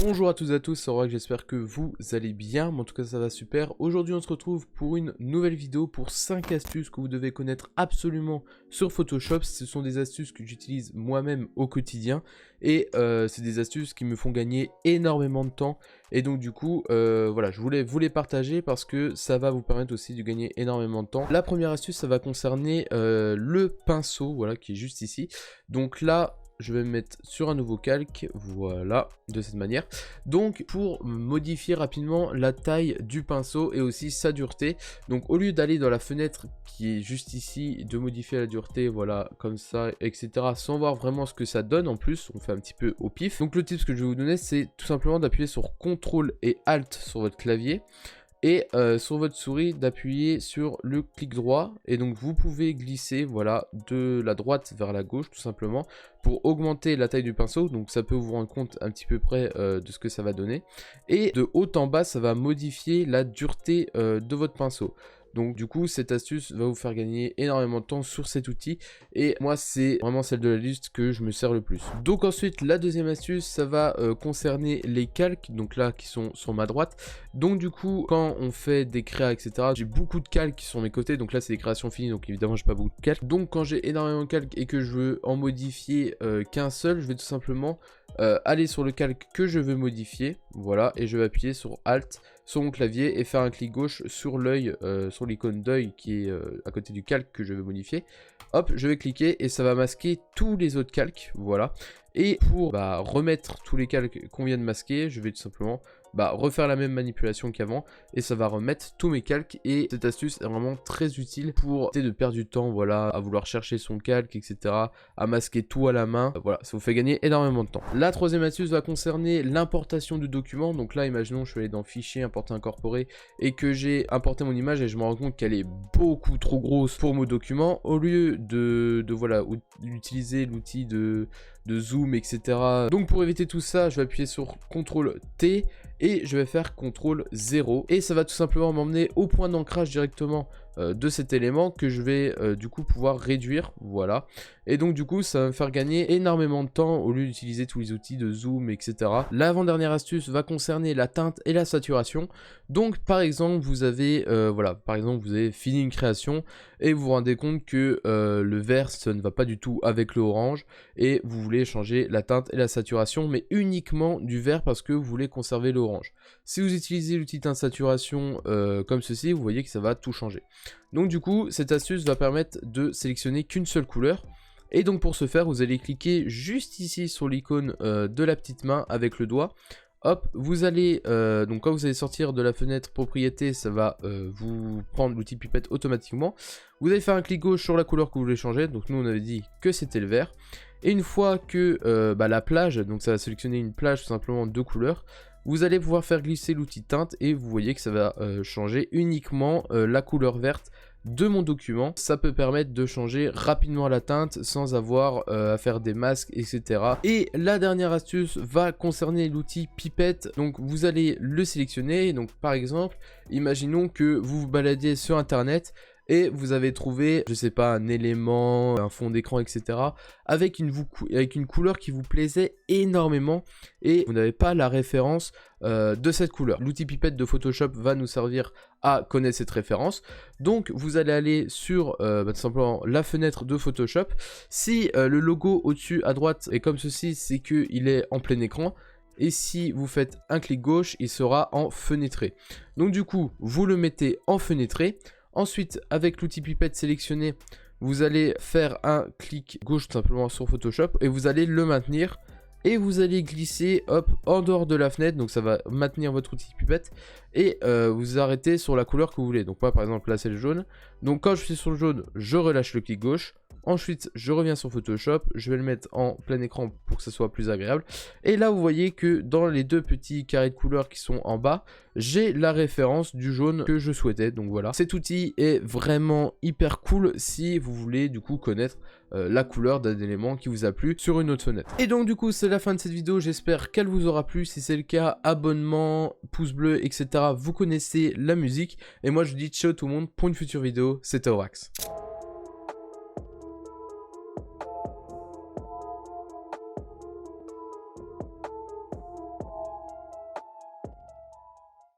Bonjour à tous et à tous, c'est Aurax, j'espère que vous allez bien, mais en tout cas ça va super. Aujourd'hui on se retrouve pour une nouvelle vidéo pour 5 astuces que vous devez connaître absolument sur Photoshop. Ce sont des astuces que j'utilise moi-même au quotidien et c'est des astuces qui me font gagner énormément de temps. Et donc du coup, voilà, je voulais vous les partager parce que ça va vous permettre aussi de gagner énormément de temps. La première astuce, ça va concerner le pinceau, voilà, qui est juste ici. Donc là, je vais me mettre sur un nouveau calque, voilà, de cette manière. Donc pour modifier rapidement la taille du pinceau et aussi sa dureté, donc au lieu d'aller dans la fenêtre qui est juste ici, de modifier la dureté, voilà, comme ça, etc. sans voir vraiment ce que ça donne, en plus, on fait un petit peu au pif. Donc le tip que je vais vous donner, c'est tout simplement d'appuyer sur CTRL et ALT sur votre clavier. Et sur votre souris d'appuyer sur le clic droit et donc vous pouvez glisser, voilà, de la droite vers la gauche tout simplement pour augmenter la taille du pinceau. Donc ça peut vous rendre compte un petit peu près de ce que ça va donner, et de haut en bas ça va modifier la dureté de votre pinceau. Donc du coup cette astuce va vous faire gagner énormément de temps sur cet outil, et moi c'est vraiment celle de la liste que je me sers le plus. Donc ensuite la deuxième astuce, ça va concerner les calques, donc là qui sont sur ma droite. Donc du coup quand on fait des créas etc, j'ai beaucoup de calques qui sont à mes côtés, donc là c'est des créations finies, donc évidemment j'ai pas beaucoup de calques. Donc quand j'ai énormément de calques et que je veux en modifier qu'un seul, je vais tout simplement aller sur le calque que je veux modifier, voilà, et je vais appuyer sur Alt sur mon clavier et faire un clic gauche sur l'œil, sur l'icône d'œil qui est à côté du calque que je veux modifier. Hop, je vais cliquer et ça va masquer tous les autres calques, voilà. Et pour remettre tous les calques qu'on vient de masquer, je vais tout simplement refaire la même manipulation qu'avant et ça va remettre tous mes calques. Et cette astuce est vraiment très utile pour éviter de perdre du temps, voilà, à vouloir chercher son calque, etc., à masquer tout à la main. Voilà, ça vous fait gagner énormément de temps. La troisième astuce va concerner l'importation de documents. Donc là, imaginons, je suis allé dans Fichier, Importer, Incorporer, et que j'ai importé mon image et je me rends compte qu'elle est beaucoup trop grosse pour mon document. Au lieu voilà, utiliser l'outil de zoom, etc. Donc pour éviter tout ça, je vais appuyer sur CTRL T et je vais faire CTRL 0 et ça va tout simplement m'emmener au point d'ancrage directement de cet élément que je vais du coup pouvoir réduire, voilà. Et donc du coup ça va me faire gagner énormément de temps au lieu d'utiliser tous les outils de zoom, etc. L'avant-dernière astuce va concerner la teinte et la saturation. Donc par exemple vous avez voilà, par exemple vous avez fini une création et vous vous rendez compte que le vert ça ne va pas du tout avec le orange et vous voulez changer la teinte et la saturation, mais uniquement du vert parce que vous voulez conserver l'orange. Si vous utilisez l'outil teinte saturation comme ceci, vous voyez que ça va tout changer. Donc du coup cette astuce va permettre de sélectionner qu'une seule couleur. Et donc pour ce faire, vous allez cliquer juste ici sur l'icône de la petite main avec le doigt. Hop, vous allez, donc quand vous allez sortir de la fenêtre propriété, ça va vous prendre l'outil pipette automatiquement. Vous allez faire un clic gauche sur la couleur que vous voulez changer. Donc nous on avait dit que c'était le vert. Et une fois que la plage, donc ça va sélectionner une plage tout simplement de couleurs, vous allez pouvoir faire glisser l'outil teinte et vous voyez que ça va changer uniquement la couleur verte de mon document. Ça peut permettre de changer rapidement la teinte sans avoir à faire des masques, etc. Et la dernière astuce va concerner l'outil pipette. Donc vous allez le sélectionner. Donc par exemple, imaginons que vous vous baladiez sur internet et vous avez trouvé, je sais pas, un élément, un fond d'écran, etc. avec une couleur qui vous plaisait énormément et vous n'avez pas la référence de cette couleur. L'outil pipette de Photoshop va nous servir à connaître cette référence. Donc vous allez aller sur tout simplement la fenêtre de Photoshop. Si le logo au-dessus à droite est comme ceci, c'est qu'il est en plein écran. Et si vous faites un clic gauche, il sera en fenêtré. Donc du coup, vous le mettez en fenêtré. Ensuite, avec l'outil pipette sélectionné, vous allez faire un clic gauche tout simplement sur Photoshop et vous allez le maintenir. Et vous allez glisser, hop, en dehors de la fenêtre, donc ça va maintenir votre outil pipette. Et vous arrêtez sur la couleur que vous voulez. Donc moi par exemple là c'est le jaune. Donc quand je suis sur le jaune, je relâche le clic gauche. Ensuite, je reviens sur Photoshop, je vais le mettre en plein écran pour que ça soit plus agréable. Et là, vous voyez que dans les deux petits carrés de couleurs qui sont en bas, j'ai la référence du jaune que je souhaitais. Donc voilà, cet outil est vraiment hyper cool si vous voulez du coup connaître la couleur d'un élément qui vous a plu sur une autre fenêtre. Et donc du coup, c'est la fin de cette vidéo. J'espère qu'elle vous aura plu. Si c'est le cas, abonnement, pouce bleu, etc. Vous connaissez la musique. Et moi, je vous dis ciao tout le monde pour une future vidéo. C'était Aurax.